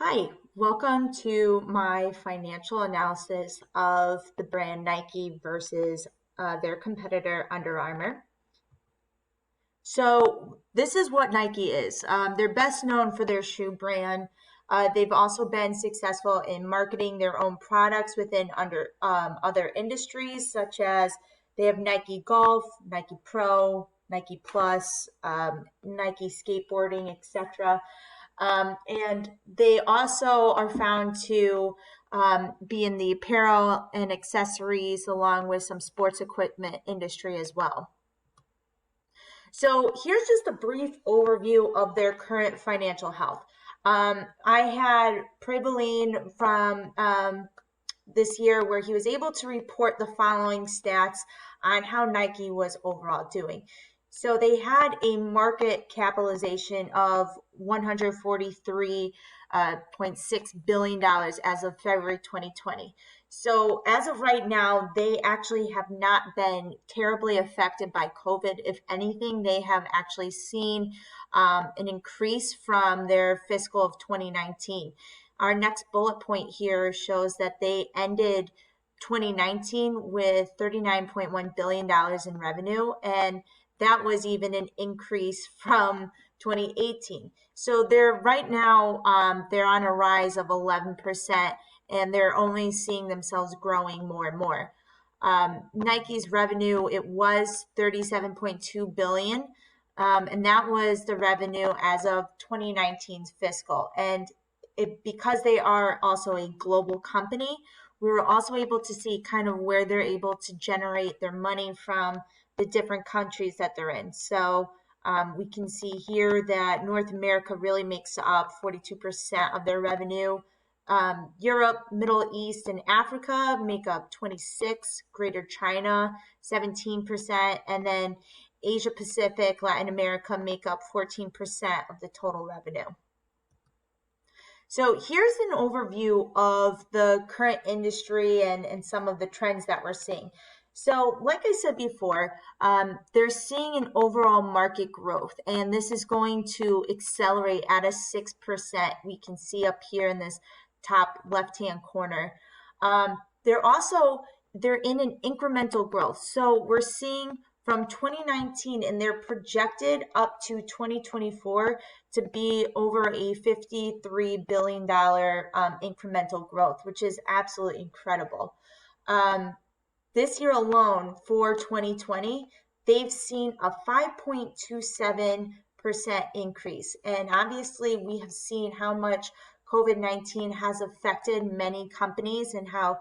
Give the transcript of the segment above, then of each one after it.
Hi, welcome to my financial analysis of the brand Nike versus their competitor Under Armour. So this is what Nike is. They're best known for their shoe brand. They've also been successful in marketing their own products within other industries, such as they have Nike Golf, Nike Pro, Nike Plus, Nike Skateboarding, etc. And they also are found to be in the apparel and accessories, along with some sports equipment industry as well. So here's just a brief overview of their current financial health. I had Prabeline from this year where he was able to report the following stats on how Nike was overall doing. So they had a market capitalization of $143.6 billion as of February 2020. So as of right now, they actually have not been terribly affected by COVID. If anything, they have actually seen an increase from their fiscal of 2019. Our next bullet point here shows that they ended 2019 with $39.1 billion in revenue, and that was even an increase from 2018. So they're right now, they're on a rise of 11%, and they're only seeing themselves growing more and more. Nike's revenue, it was 37.2 billion, and that was the revenue as of 2019's fiscal. And because they are also a global company, we were also able to see kind of where they're able to generate their money from the different countries that they're in. So we can see here that North America really makes up 42% of their revenue. Europe, Middle East, and Africa make up 26%, Greater China 17%, and then Asia Pacific, Latin America make up 14% of the total revenue. So here's an overview of the current industry and some of the trends that we're seeing. So like I said before, they're seeing an overall market growth, and this is going to accelerate at a 6%. We can see up here in this top left-hand corner. They're in an incremental growth. So we're seeing from 2019, and they're projected up to 2024 to be over a $53 billion incremental growth, which is absolutely incredible. This year alone for 2020, they've seen a 5.27% increase. And obviously, we have seen how much COVID-19 has affected many companies and how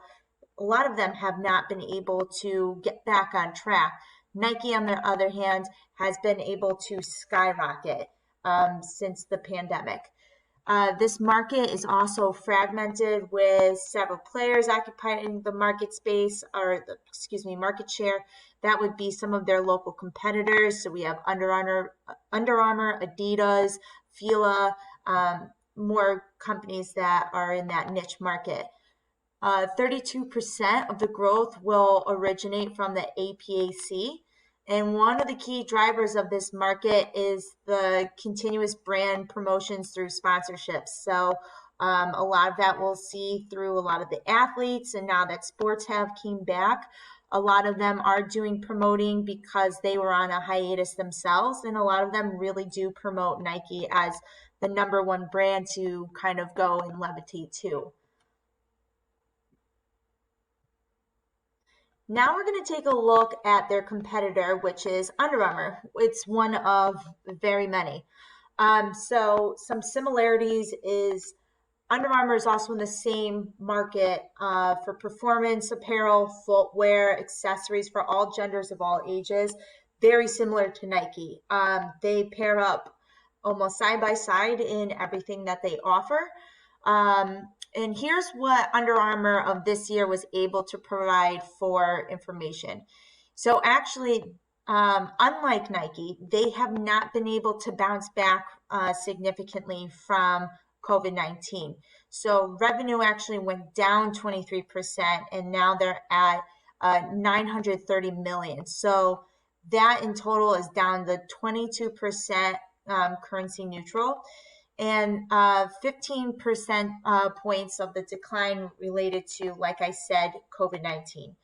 a lot of them have not been able to get back on track. Nike, on the other hand, has been able to skyrocket since the pandemic. This market is also fragmented with several players occupying the market space, or market share. That would be some of their local competitors. So we have Under Armour, Adidas, Fila, more companies that are in that niche market. 32% of the growth will originate from the APAC. And one of the key drivers of this market is the continuous brand promotions through sponsorships. So a lot of that we'll see through a lot of the athletes. And now that sports have came back, a lot of them are doing promoting because they were on a hiatus themselves. And a lot of them really do promote Nike as the number one brand to kind of go and levitate to. Now we're going to take a look at their competitor, which is Under Armour. It's one of very many. So some similarities is Under Armour is also in the same market for performance apparel, footwear, accessories for all genders of all ages. Very similar to Nike. They pair up almost side by side in everything that they offer. And here's what Under Armour of this year was able to provide for information. So actually, unlike Nike, they have not been able to bounce back significantly from COVID-19. So revenue actually went down 23%, and now they're at 930 million. So that in total is down to 22% currency neutral. and 15% points of the decline related to, like I said, COVID-19.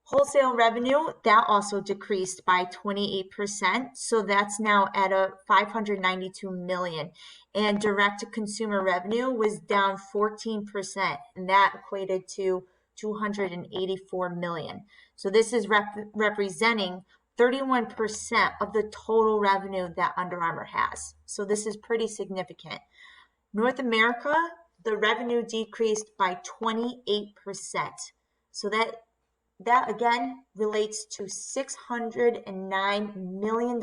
Wholesale revenue, that also decreased by 28%. So that's now at a 592 million. And direct to consumer revenue was down 14%, and that equated to 284 million. So this is representing 31% of the total revenue that Under Armour has. So this is pretty significant. North America, the revenue decreased by 28%. So that again relates to $609 million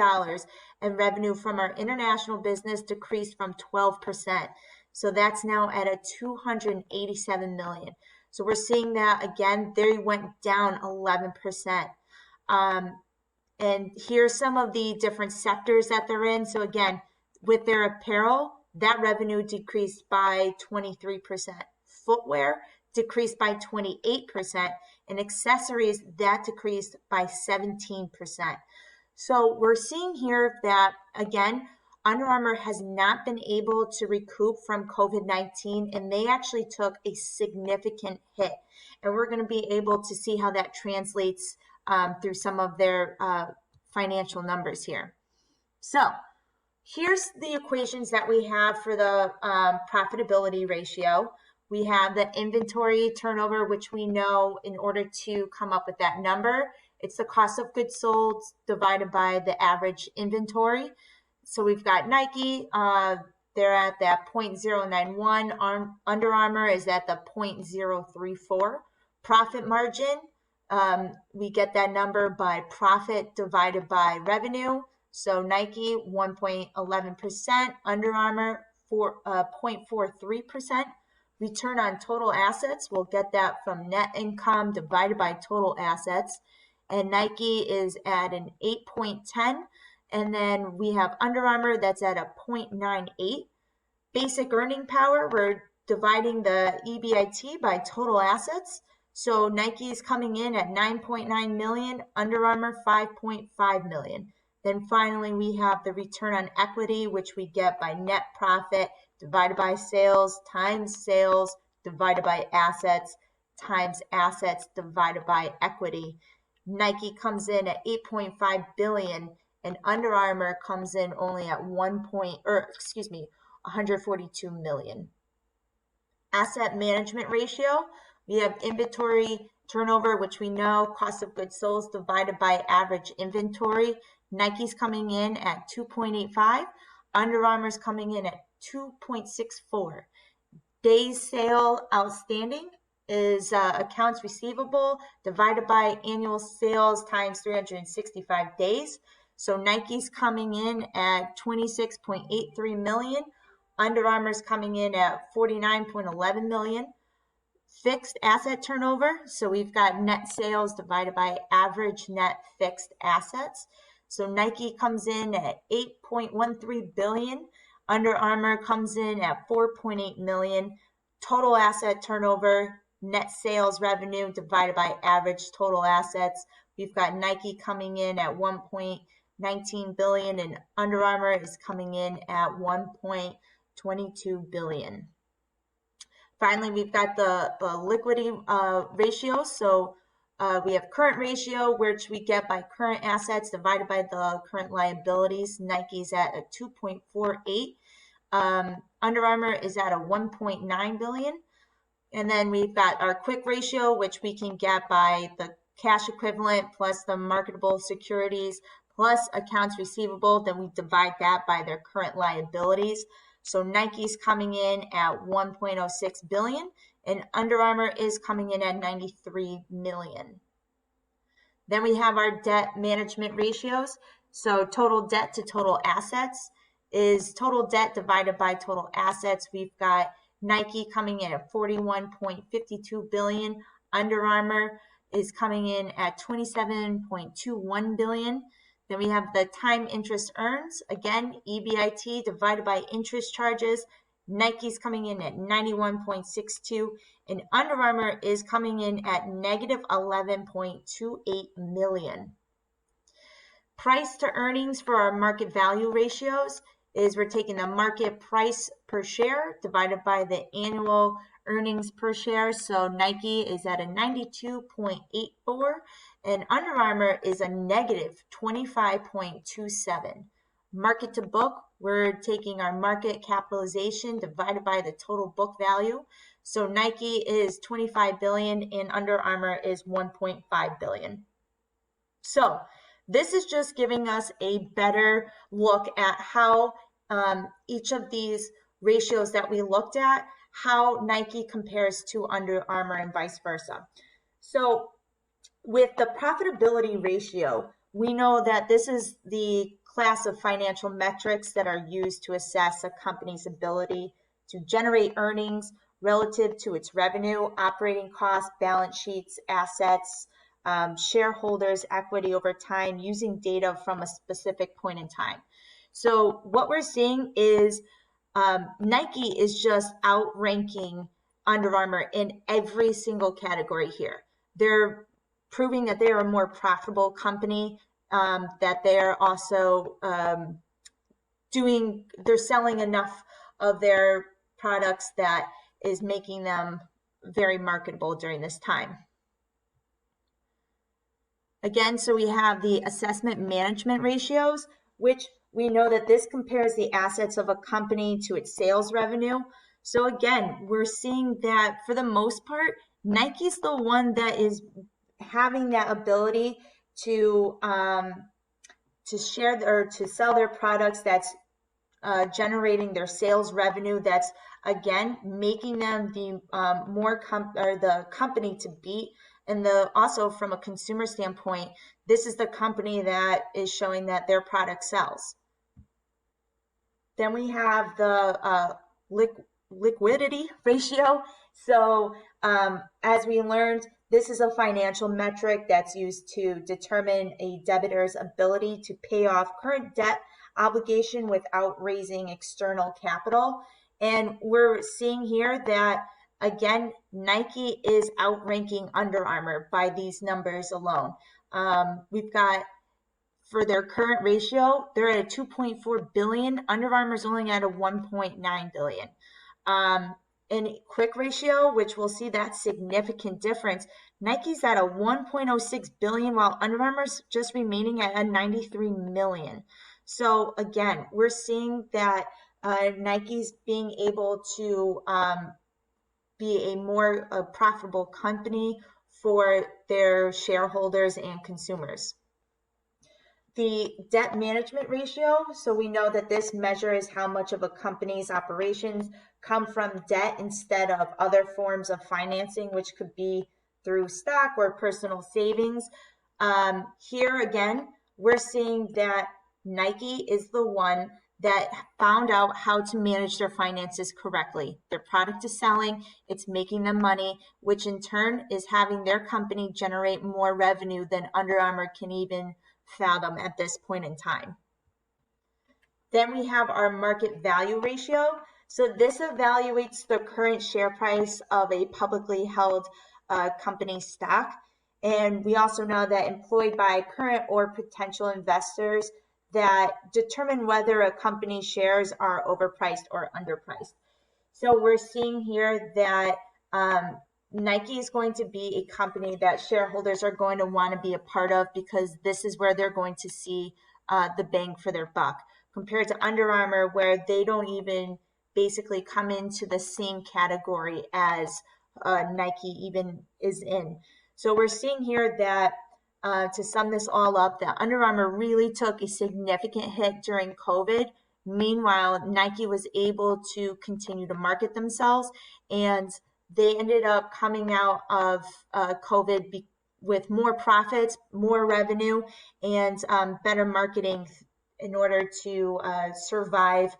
in revenue from our international business, decreased from 12%. So that's now at a 287 million. So we're seeing that again, they went down 11%. And here's some of the different sectors that they're in. So again, with their apparel, that revenue decreased by 23%. Footwear decreased by 28%, and accessories, that decreased by 17%. So we're seeing here that, again, Under Armour has not been able to recoup from COVID-19, and they actually took a significant hit. And we're going to be able to see how that translates through some of their financial numbers here. So here's the equations that we have for the profitability ratio. We have the inventory turnover, which we know in order to come up with that number, it's the cost of goods sold divided by the average inventory. So we've got Nike, they're at that 0.091. Under Armour is at the 0.034. Profit margin, we get that number by profit divided by revenue. So Nike 1.11%, Under Armour 0.43%. Return on total assets, we'll get that from net income divided by total assets. And Nike is at an 8.10. And then we have Under Armour that's at a 0.98. Basic earning power, we're dividing the EBIT by total assets. So Nike is coming in at 9.9 million, Under Armour 5.5 million. Then finally, we have the return on equity, which we get by net profit divided by sales times sales divided by assets times assets divided by equity. Nike comes in at 8.5 billion, and Under Armour comes in only at 142 million. Asset management ratio, we have inventory turnover, which we know cost of goods sold divided by average inventory. Nike's coming in at 2.85. Under Armour's coming in at 2.64. Days sale outstanding is accounts receivable divided by annual sales times 365 days. So Nike's coming in at 26.83 million. Under Armour's coming in at 49.11 million. Fixed asset turnover, so we've got net sales divided by average net fixed assets. So Nike comes in at 8.13 billion. Under Armour comes in at 4.8 million. Total asset turnover, net sales revenue divided by average total assets. We've got Nike coming in at 1.19 billion, and Under Armour is coming in at 1.22 billion. Finally, we've got the liquidity ratio. So we have current ratio, which we get by current assets divided by the current liabilities. Nike's at a 2.48. Under Armour is at a 1.9 billion. And then we've got our quick ratio, which we can get by the cash equivalent plus the marketable securities plus accounts receivable. Then we divide that by their current liabilities. So Nike's coming in at 1.06 billion, and Under Armour is coming in at 93 million. Then we have our debt management ratios. So total debt to total assets is total debt divided by total assets. We've got Nike coming in at 41.52 billion. Under Armour is coming in at 27.21 billion. Then we have the time interest earns, again, EBIT divided by interest charges. Nike's coming in at 91.62, and Under Armour is coming in at negative 11.28 million. Price to earnings for our market value ratios is we're taking the market price per share divided by the annual earnings per share. So Nike is at a 92.84 and Under Armour is a negative 25.27. Market to book, we're taking our market capitalization divided by the total book value. So Nike is 25 billion and Under Armour is 1.5 billion. So this is just giving us a better look at how each of these ratios that we looked at, how Nike compares to Under Armour and vice versa. So with the profitability ratio, we know that this is the class of financial metrics that are used to assess a company's ability to generate earnings relative to its revenue, operating costs, balance sheets, assets, shareholders' equity over time using data from a specific point in time. So what we're seeing is Nike is just outranking Under Armour in every single category here. They're proving that they are a more profitable company, that they're also they're selling enough of their products that is making them very marketable during this time. Again, so we have the assessment management ratios, which we know that this compares the assets of a company to its sales revenue. So again, we're seeing that for the most part, Nike's the one that is having that ability to share or to sell their products, that's generating their sales revenue, that's again making them the the company to beat. And also from a consumer standpoint, this is the company that is showing that their product sells. Then we have the liquidity ratio. So as we learned, this is a financial metric that's used to determine a debitor's ability to pay off current debt obligation without raising external capital. And we're seeing here that again, Nike is outranking Under Armour by these numbers alone. We've got, for their current ratio, they're at a 2.4 billion. Under Armour's only at a 1.9 billion. In quick ratio, which we'll see that significant difference, Nike's at a 1.06 billion, while Under Armour's just remaining at a 93 million. So again, we're seeing that Nike's being able to be a more profitable company for their shareholders and consumers. The debt management ratio, so we know that this measures how much of a company's operations come from debt instead of other forms of financing, which could be through stock or personal savings. Here again, we're seeing that Nike is the one that found out how to manage their finances correctly. Their product is selling, it's making them money, which in turn is having their company generate more revenue than Under Armour can even fathom at this point in time. Then we have our market value ratio. So this evaluates the current share price of a publicly held company stock. And we also know that employed by current or potential investors that determine whether a company's shares are overpriced or underpriced. So we're seeing here that Nike is going to be a company that shareholders are going to want to be a part of, because this is where they're going to see the bang for their buck, compared to Under Armour, where they don't even basically come into the same category as Nike even is in. So we're seeing here that to sum this all up, that Under Armour really took a significant hit during COVID. Meanwhile, Nike was able to continue to market themselves, and they ended up coming out of COVID with more profits, more revenue, and better marketing in order to survive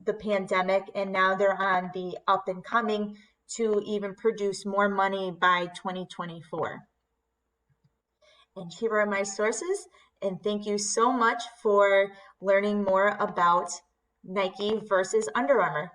the pandemic. And now they're on the up and coming to even produce more money by 2024. And here are my sources. And thank you so much for learning more about Nike versus Under Armour.